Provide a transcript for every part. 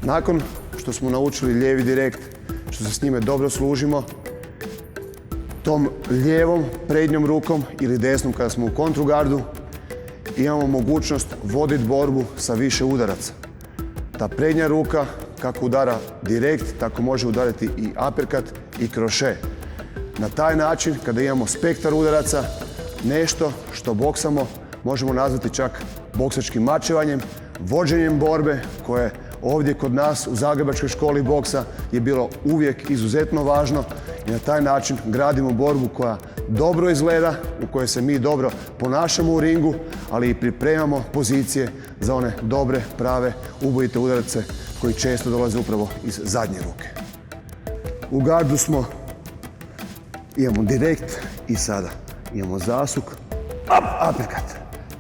Nakon što smo naučili lijevi direkt, što se s njime dobro služimo, tom lijevom prednjom rukom ili desnom kada smo u kontrugardu imamo mogućnost voditi borbu sa više udaraca. Ta prednja ruka kako udara direkt, tako može udariti i uppercut i kroše. Na taj način, kada imamo spektar udaraca, nešto što boksamo možemo nazvati čak boksačkim mačevanjem, vođenjem borbe koje ovdje kod nas u Zagrebačkoj školi boksa je bilo uvijek izuzetno važno i na taj način gradimo borbu koja dobro izgleda, u kojoj se mi dobro ponašamo u ringu, ali i pripremamo pozicije za one dobre, prave, ubojite udarce koji često dolaze upravo iz zadnje ruke. U gardu smo, imamo direkt i sada imamo zasuk, uppercut,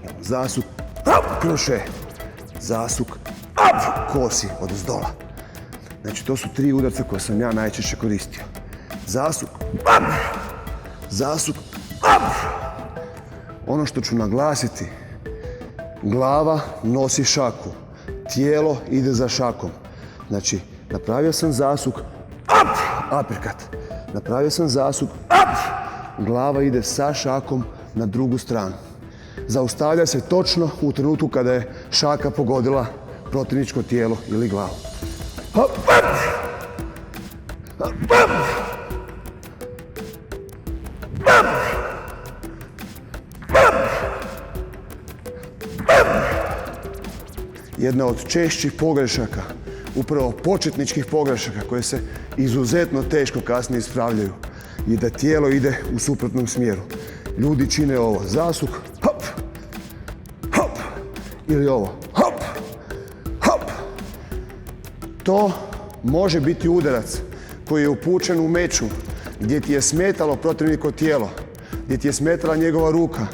imamo zasuk, kroše, zasuk, kosi od zdola. Znači to su 3 udarca koje sam ja najčešće koristio. Zasuk, zasuk, ono što ću naglasiti, glava nosi šaku, tijelo ide za šakom. Znači, napravio sam zasuk, uppercut, napravio sam zasuk, glava ide sa šakom na drugu stranu. Zaustavlja se točno u trenutku kada je šaka pogodila protivničko tijelo ili glavu. Jedna od češćih pogrešaka, upravo početničkih pogrešaka koje se izuzetno teško kasnije ispravljaju, je da tijelo ide u suprotnom smjeru. Ljudi čine ovo, zasuk, hop, hop, ili ovo, hop, hop. To može biti udarac koji je upućen u meču, gdje ti je smetalo protivniko tijelo, gdje ti je smetala njegova ruka,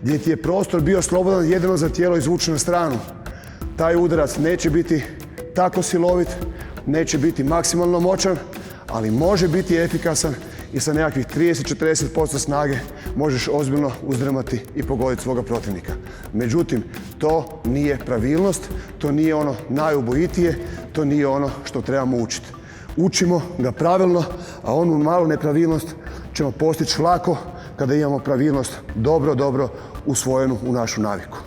gdje ti je prostor bio slobodan jedino za tijelo izvučen na stranu. Taj udarac neće biti tako silovit, neće biti maksimalno moćan, ali može biti efikasan i sa nekakvih 30-40% snage možeš ozbiljno uzdrmati i pogoditi svoga protivnika. Međutim, to nije pravilnost, to nije ono najubojitije, to nije ono što trebamo učiti. Učimo ga pravilno, a onu malu nepravilnost ćemo postići lako kada imamo pravilnost dobro usvojenu u našu naviku.